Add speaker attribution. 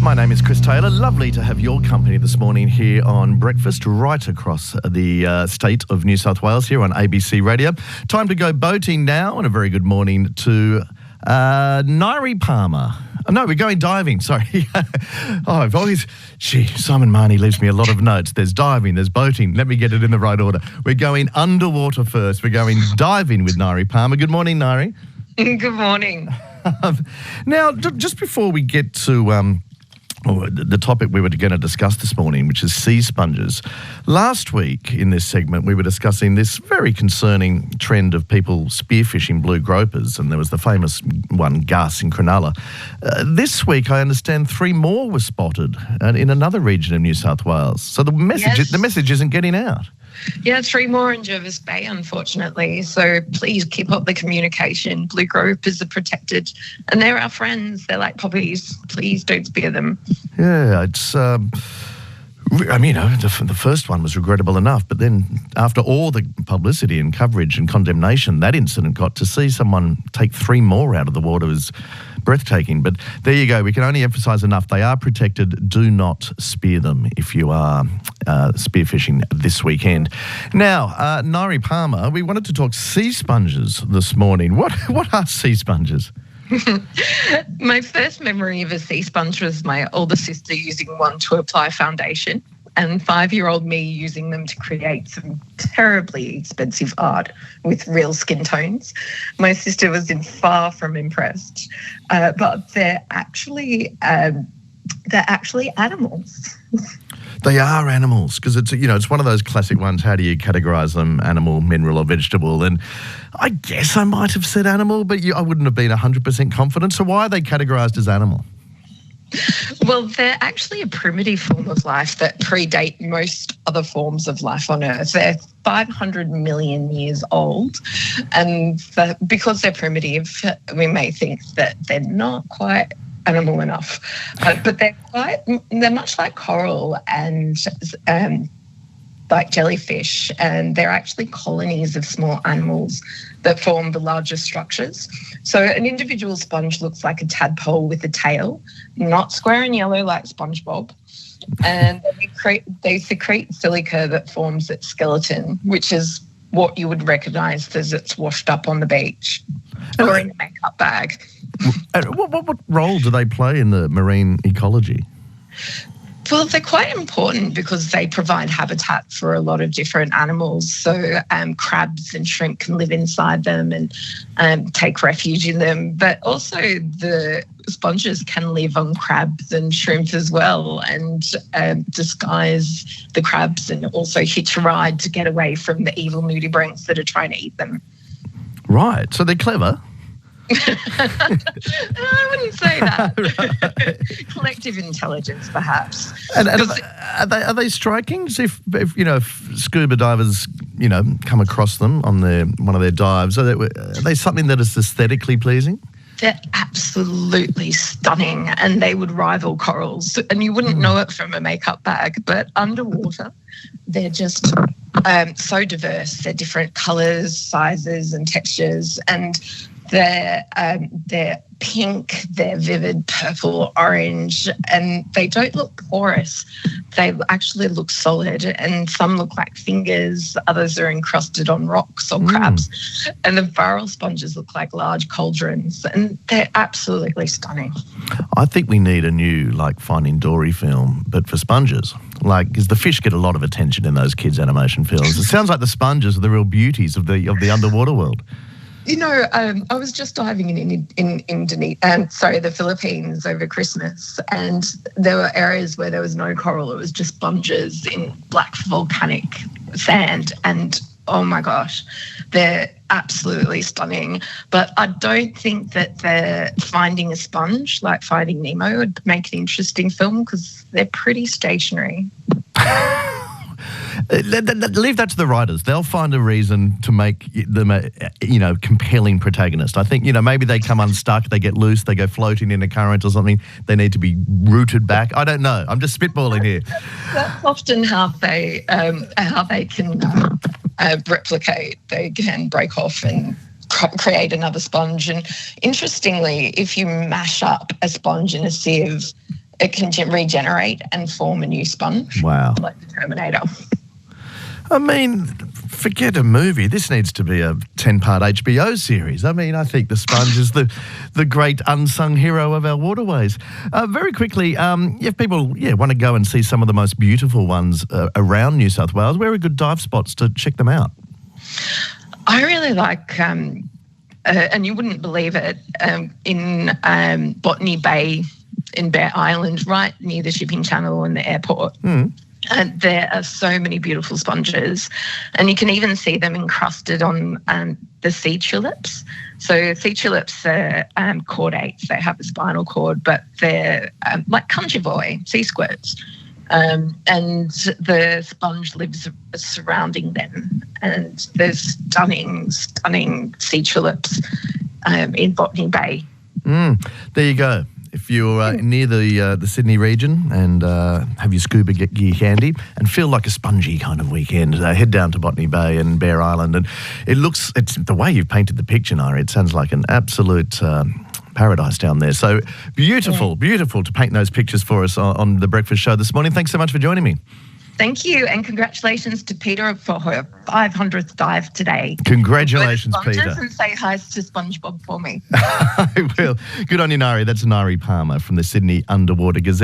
Speaker 1: My name is Chris Taylor. Lovely to have your company this morning here on Breakfast, right across the state of New South Wales here on ABC Radio. Time to go boating now, and a very good morning to Nyrie Palmer. Oh, no, we're going diving, sorry. Simon Marnie leaves me a lot of notes. There's diving, there's boating. Let me get it in the right order. We're going underwater first. We're going diving with Nyrie Palmer. Good morning, Nyrie.
Speaker 2: Good morning.
Speaker 1: Now, just before we get to the topic we were going to discuss this morning, which is sea sponges. Last week in this segment, we were discussing this very concerning trend of people spearfishing blue gropers, and there was the famous one, Gus, in Cronulla. This week, I understand 3 more were spotted in another region of New South Wales. So the message isn't getting out.
Speaker 2: Yeah, 3 more in Jervis Bay, unfortunately. So please keep up the communication. Blue gropers are protected, and they're our friends. They're like puppies. Please don't spear them.
Speaker 1: Yeah, it's... the first one was regrettable enough, but then after all the publicity and coverage and condemnation that incident got, to see someone take 3 more out of the water was breathtaking. But there you go. We can only emphasise enough. They are protected. Do not spear them if you are spearfishing this weekend. Now, Nyrie Palmer, we wanted to talk sea sponges this morning. What are sea sponges?
Speaker 2: My first memory of a sea sponge was my older sister using one to apply foundation, and 5-year-old me using them to create some terribly expensive art with real skin tones. My sister was far from impressed, but they're actually animals.
Speaker 1: They are animals, because it's one of those classic ones. How do you categorise them? Animal, mineral, or vegetable? And I guess I might have said animal, but I wouldn't have been 100% confident. So why are they categorised as animal?
Speaker 2: Well, they're actually a primitive form of life that predate most other forms of life on Earth. They're 500 million years old, and because they're primitive, we may think that they're not quite animal enough, but they're much like coral and like jellyfish, and they're actually colonies of small animals that form the largest structures. So an individual sponge looks like a tadpole with a tail, not square and yellow like SpongeBob, and they secrete silica that forms its skeleton, which is what you would recognise as it's washed up on the beach or in a makeup bag.
Speaker 1: What role do they play in the marine ecology?
Speaker 2: Well, they're quite important because they provide habitat for a lot of different animals. So crabs and shrimp can live inside them and take refuge in them. But also the sponges can live on crabs and shrimp as well, and disguise the crabs and also hitch a ride to get away from the evil nudibranchs that are trying to eat them.
Speaker 1: Right. So they're clever.
Speaker 2: I wouldn't say that. Right. Collective intelligence, perhaps.
Speaker 1: And are they striking? If scuba divers come across them on one of their dives, are they something that is aesthetically pleasing?
Speaker 2: They're absolutely stunning, and they would rival corals. And you wouldn't know it from a makeup bag, but underwater, they're just so diverse. They're different colours, sizes, and textures, and they're pink, they're vivid purple, orange, and they don't look porous. They actually look solid, and some look like fingers, others are encrusted on rocks or crabs, and the barrel sponges look like large cauldrons, and they're absolutely stunning.
Speaker 1: I think we need a new, Finding Dory film, but for sponges. Because the fish get a lot of attention in those kids' animation films. It sounds like the sponges are the real beauties of the underwater world.
Speaker 2: I was just diving in the Philippines over Christmas, and there were areas where there was no coral. It was just sponges in black volcanic sand, and oh my gosh, they're absolutely stunning. But I don't think that they're finding a sponge like Finding Nemo would make an interesting film, because they're pretty stationary.
Speaker 1: Leave that to the writers. They'll find a reason to make them a compelling protagonist. I think, maybe they come unstuck, they get loose, they go floating in a current or something. They need to be rooted back. I don't know. I'm just spitballing here.
Speaker 2: That's often how they can replicate. They can break off and create another sponge. And interestingly, if you mash up a sponge in a sieve it can regenerate and form a new sponge.
Speaker 1: Wow.
Speaker 2: Like the Terminator.
Speaker 1: I mean, forget a movie. This needs to be a 10-part HBO series. I mean, I think the sponge is the great unsung hero of our waterways. Very quickly, if people want to go and see some of the most beautiful ones around New South Wales, where are good dive spots to check them out?
Speaker 2: I really like, and you wouldn't believe it, in Botany Bay in Bear Island, right near the shipping channel and the airport. And there are so many beautiful sponges, and you can even see them encrusted on the sea tulips. So sea tulips are chordates. They have a spinal cord, but they're like conchovoy, sea squirts. And the sponge lives surrounding them. And there's stunning, stunning sea tulips in Botany Bay.
Speaker 1: There you go. If you're near the Sydney region and have your scuba gear handy and feel like a spongy kind of weekend, head down to Botany Bay and Bear Island. And it's the way you've painted the picture, Nyrie, it sounds like an absolute paradise down there. So beautiful to paint those pictures for us on The Breakfast Show this morning. Thanks so much for joining me.
Speaker 2: Thank you, and congratulations to Peter for her 500th dive today.
Speaker 1: Congratulations, Peter.
Speaker 2: And say hi to SpongeBob for me.
Speaker 1: I will. Good on you, Nyrie. That's Nyrie Palmer from the Sydney Underwater Gazette.